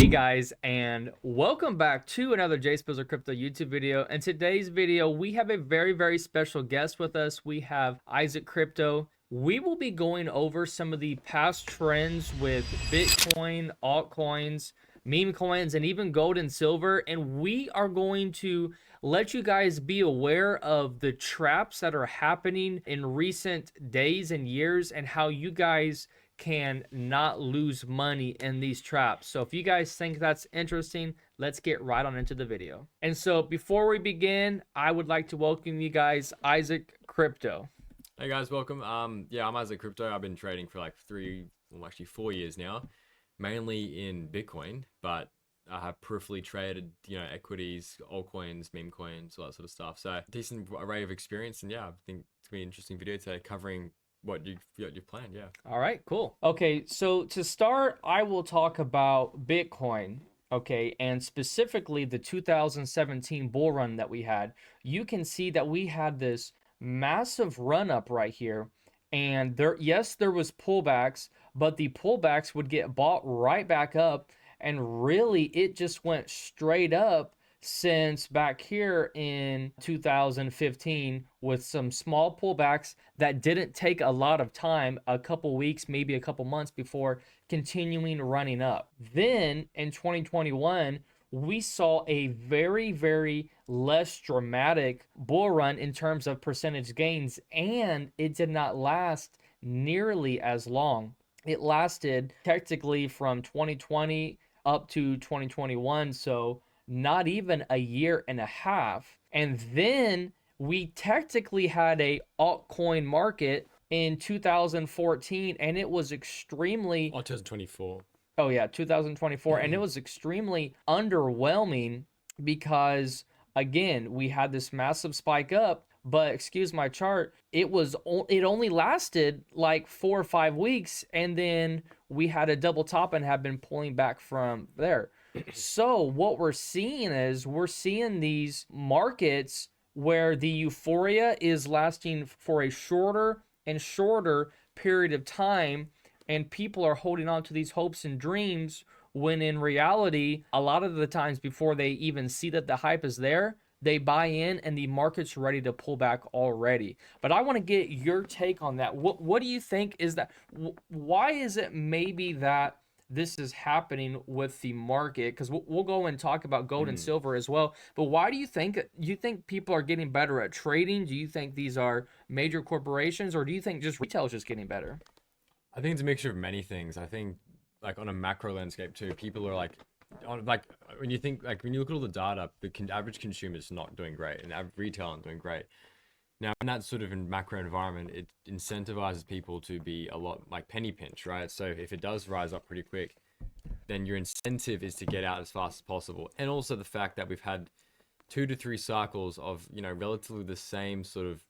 Hey guys, and welcome back to another JSpizzle Crypto YouTube video. In today's video, we have a very special guest with us. We have Isaac Crypto. We will be going over some of the past trends with Bitcoin, altcoins, meme coins, and even gold and silver. And we are going to let you guys be aware of the traps that are happening in recent days and years and how you guys can not lose money in these traps. So if you guys think that's interesting, let's get right on into the video. And so before we begin, I would like to welcome you guys, Isaac Crypto. Hey guys, welcome. Yeah, I'm Isaac Crypto. I've been trading for like 4 years now, mainly in Bitcoin, but I have peripherally traded, equities, altcoins, meme coins, all that sort of stuff. So decent array of experience, and yeah, I think it's gonna be an interesting video today covering what you've planned. Yeah. All right, cool. Okay, so to start, I will talk about Bitcoin. Okay, and specifically the 2017 bull run that we had. You can see that we had this massive run up right here, and there was pullbacks, but the pullbacks would get bought right back up, and really it just went straight up since back here in 2015 with some small pullbacks that didn't take a lot of time, a couple weeks, maybe a couple months before continuing running up. Then in 2021, we saw a very less dramatic bull run in terms of percentage gains, and it did not last nearly as long. It lasted technically from 2020 up to 2021, so not even a year and a half. And then we technically had a altcoin market in 2014, and it was extremely 2024. Oh yeah, 2024, and it was extremely underwhelming because again, we had this massive spike up, but excuse my chart, it only lasted like 4 or 5 weeks, and then we had a double top and have been pulling back from there. So what we're seeing is these markets where the euphoria is lasting for a shorter and shorter period of time, and people are holding on to these hopes and dreams when in reality, a lot of the times before they even see that the hype is there, they buy in and the market's ready to pull back already. But I want to get your take on that. What do you think is that? Why is it maybe that this is happening with the market? Because we'll go and talk about gold and silver as well. But why do you think people are getting better at trading? Do you think these are major corporations, or do you think just retail is just getting better? I think it's a mixture of many things. I think like on a macro landscape too, people are like when you look at all the data, the average consumer is not doing great, and average retail aren't doing great. Now, in that sort of macro environment, it incentivizes people to be a lot like penny pinch, right? So if it does rise up pretty quick, then your incentive is to get out as fast as possible. And also the fact that we've had 2 to 3 cycles of, relatively the same sort of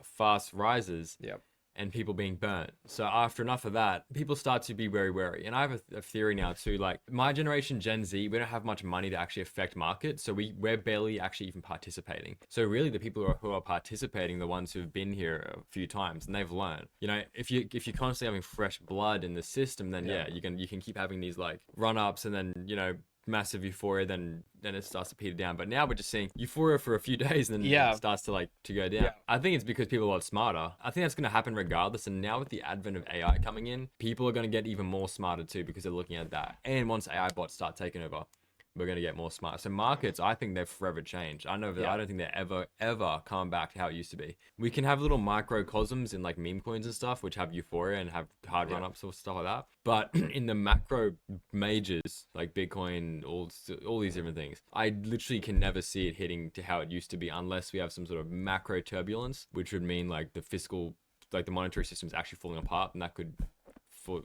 fast rises. Yep. And people being burnt. So after enough of that, people start to be very wary. And I have a theory now too, like my generation, Gen Z, we don't have much money to actually affect markets. So we're barely actually even participating. So really the people who are participating, the ones who've been here a few times and they've learned, if you're constantly having fresh blood in the system, then yeah, you can keep having these like run ups and then, massive euphoria, then it starts to peter down. But now we're just seeing euphoria for a few days and then it starts to go down. I think it's because people are a lot smarter. I think that's going to happen regardless. And now with the advent of AI coming in, people are going to get even more smarter too, because they're looking at that. And once AI bots start taking over, we're going to get more smart. So markets, I think they've forever changed. I don't think they're ever coming back to how it used to be. We can have little microcosms in like meme coins and stuff, which have euphoria and have hard run-ups or stuff like that. But in the macro majors, like Bitcoin, all these different things, I literally can never see it hitting to how it used to be unless we have some sort of macro turbulence, which would mean like the monetary system is actually falling apart, and that could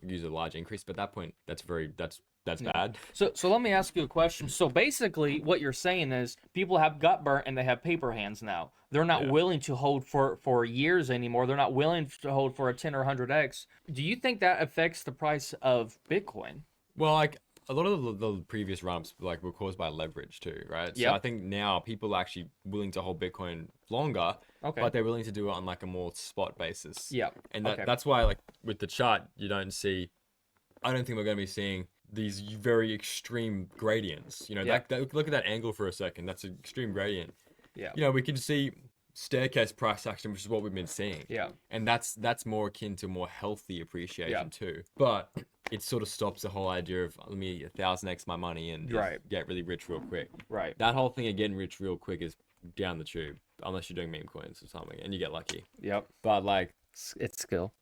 use a large increase. But at that point, that's bad. So let me ask you a question. So basically what you're saying is people have gut burnt and they have paper hands now. They're not willing to hold for years anymore. They're not willing to hold for a 10 or 100x. Do you think that affects the price of Bitcoin? Well, like a lot of the previous run-ups were caused by leverage too, right? So I think now people are actually willing to hold Bitcoin longer, but they're willing to do it on like a more spot basis. Yeah. And that's why like with the chart, I don't think we're going to be seeing these very extreme gradients. You know, Yeah. look at that angle for a second. That's an extreme gradient. Yeah. You know, we can see staircase price action, which is what we've been seeing. Yeah. And that's more akin to more healthy appreciation Yeah. too. But it sort of stops the whole idea of let me 1000x my money and just Right. get really rich real quick. Right. That whole thing of getting rich real quick is down the tube, unless you're doing meme coins or something, and you get lucky. Yep. But like, It's skill.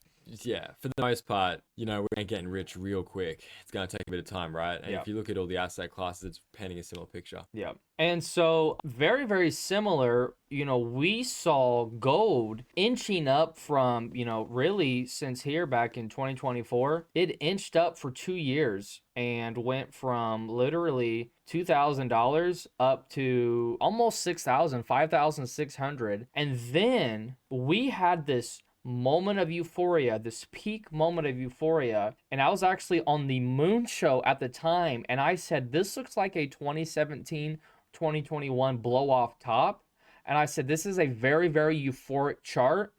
yeah, for the most part, you know, we ain't getting rich real quick. It's gonna take a bit of time, right? And Yeah. if you look at all the asset classes, it's painting a similar picture. Yeah. And so very, very similar, you know, we saw gold inching up from, you know, really since here back in 2024, it inched up for 2 years and went from literally $2,000 up to almost 6,000, 5,600. And then we had this moment of euphoria, this peak moment of euphoria. And I was actually on the Moon Show at the time, and I said, this looks like a 2017, 2021 blow off top. And I said, this is a very, very euphoric chart,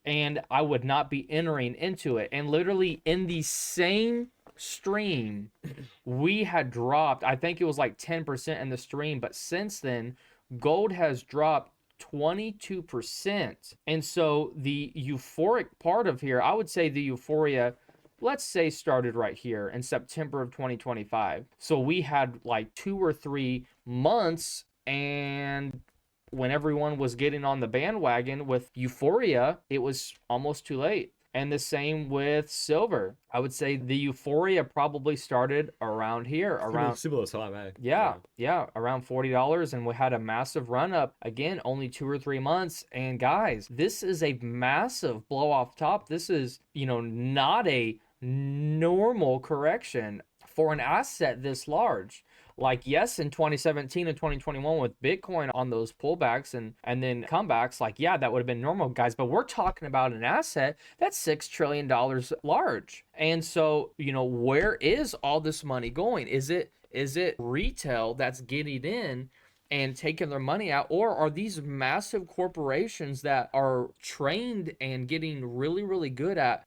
and I would not be entering into it. And literally in the same stream, we had dropped, I think it was like 10% in the stream, but since then, gold has dropped 22%. And so the euphoric part of here, I would say the euphoria, let's say, started right here in September of 2025. So we had like 2 or 3 months, and when everyone was getting on the bandwagon with euphoria, it was almost too late. And the same with silver. I would say the euphoria probably started around here, around similar time, eh? yeah, around $40, and we had a massive run up again, only 2 or 3 months. And guys, this is a massive blow off top. This is, you know, not a normal correction for an asset this large. Like, yes, in 2017 and 2021 with Bitcoin on those pullbacks and then comebacks, like, yeah, that would have been normal, guys. But we're talking about an asset that's $6 trillion large. And so, you know, where is all this money going? Is it retail that's getting in and taking their money out, or are these massive corporations that are trained and getting really, really good at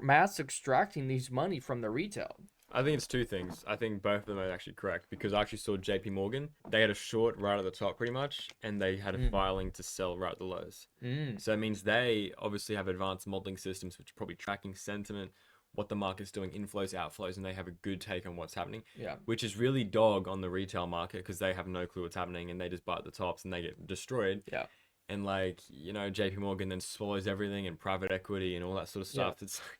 mass extracting these money from the retail? I think it's two things. I think both of them are actually correct because I actually saw JP Morgan. They had a short right at the top pretty much, and they had a filing to sell right at the lows. So it means they obviously have advanced modeling systems which are probably tracking sentiment, what the market's doing, inflows, outflows, and they have a good take on what's happening. Yeah. Which is really dog on the retail market because they have no clue what's happening and they just buy at the tops and they get destroyed. Yeah. And like, you know, JP Morgan then swallows everything and private equity and all that sort of stuff. Yeah. It's like,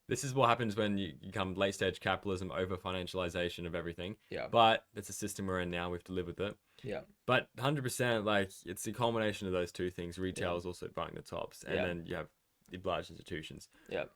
this is what happens when you become late stage capitalism, over financialization of everything. Yeah. But it's a system we're in now. We have to live with it. Yeah. But 100%, like, it's the culmination of those two things. Retail is also buying the tops. And then you have the large institutions,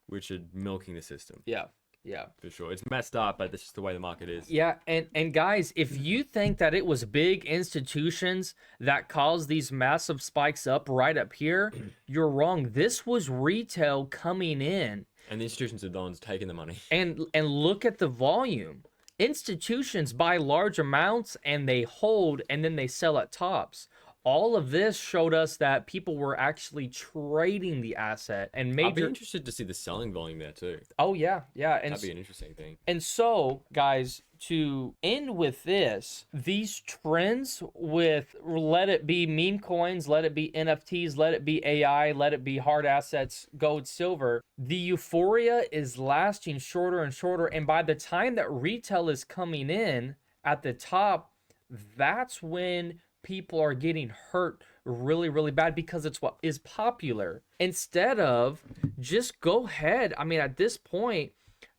which are milking the system. Yeah. Yeah. For sure. It's messed up, but that's just the way the market is. Yeah, and guys, if you think that it was big institutions that caused these massive spikes up right up here, you're wrong. This was retail coming in. And the institutions are the ones taking the money. And look at the volume. Institutions buy large amounts and they hold and then they sell at tops. All of this showed us that people were actually trading the asset and I'd be major. interested to see the selling volume there too. Oh yeah, yeah, and That'd be an interesting thing. And so, guys, to end with this, these trends with let it be meme coins, let it be NFTs, let it be AI, let it be hard assets, gold, silver, the euphoria is lasting shorter and shorter. And by the time that retail is coming in at the top, that's when people are getting hurt really, really bad because it's what is popular. Instead of just go ahead. I mean, at this point,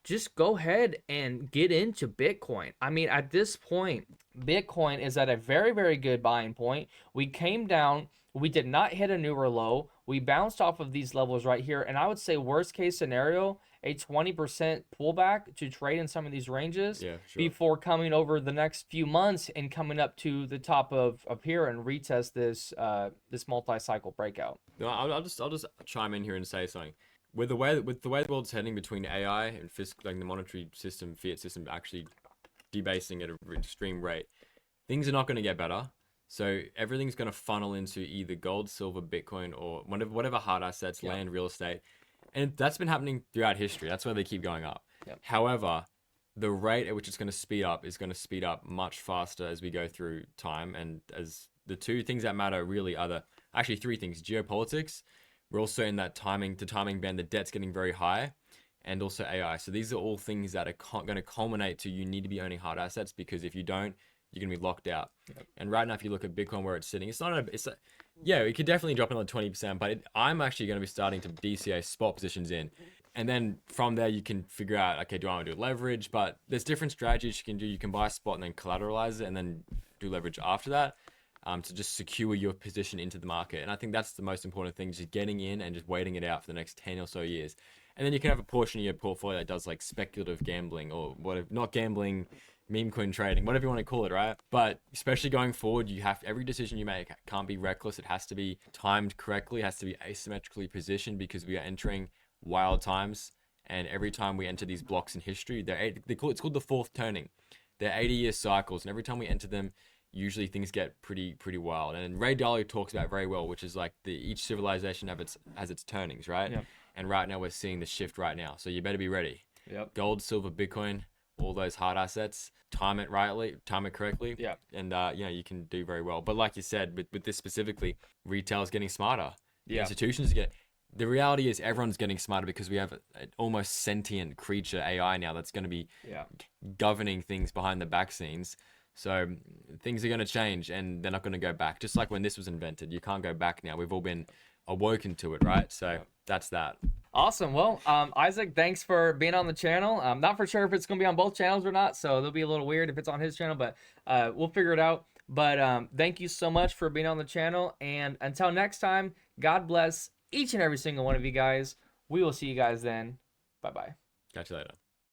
just go ahead and get into Bitcoin. I mean, at this point, Bitcoin is at a very, very good buying point. We came down. We did not hit a newer low. We bounced off of these levels right here. And I would say worst case scenario, a 20% pullback to trade in some of these ranges before coming over the next few months and coming up to the top of here and retest this this multi-cycle breakout. No, I'll just chime in here and say something. With the way the world's heading between AI and like the monetary system, fiat system actually debasing at an extreme rate, things are not going to get better. So everything's going to funnel into either gold, silver, Bitcoin, or whatever hard assets, land, real estate. And that's been happening throughout history. That's why they keep going up. However, the rate at which it's going to speed up is going to speed up much faster as we go through time. And as the two things that matter really are actually three things: geopolitics. We're also in that timing band. The debt's getting very high, and also AI. So these are all things that are going to culminate to you need to be owning hard assets, because if you don't, you're going to be locked out. Yep. And right now, if you look at Bitcoin where it's sitting, yeah, it could definitely drop another 20%, but I'm actually going to be starting to DCA spot positions in. And then from there, you can figure out, okay, do I want to do leverage? But there's different strategies you can do. You can buy a spot and then collateralize it and then do leverage after that, to just secure your position into the market. And I think that's the most important thing, just getting in and just waiting it out for the next 10 or so years. And then you can have a portion of your portfolio that does like speculative gambling, or whatever, not gambling, meme coin trading, whatever you want to call it, right? But especially going forward, every decision you make can't be reckless. It has to be timed correctly. It has to be asymmetrically positioned, because we are entering wild times. And every time we enter these blocks in history, it's called the fourth turning. They're 80-year cycles, and every time we enter them, usually things get pretty wild. And Ray Dalio talks about it very well, which is like each civilization has its turnings, right? Yep. And right now we're seeing the shift right now. So you better be ready. Yep. Gold, silver, Bitcoin, all those hard assets, time it correctly. Yeah. And you can do very well. But like you said, with this specifically, retail is getting smarter. Yeah. Institutions the reality is everyone's getting smarter, because we have an almost sentient creature, AI, now that's going to be governing things behind the back scenes. So things are going to change, and they're not going to go back. Just like when this was invented, you can't go back now. We've all been awoken to it, right? So that's that. Awesome. Well, Isaac, thanks for being on the channel. I'm not for sure if it's going to be on both channels or not, so it'll be a little weird if it's on his channel, but we'll figure it out. But thank you so much for being on the channel, and until next time, God bless each and every single one of you guys. We will see you guys then. Bye-bye. Catch you later.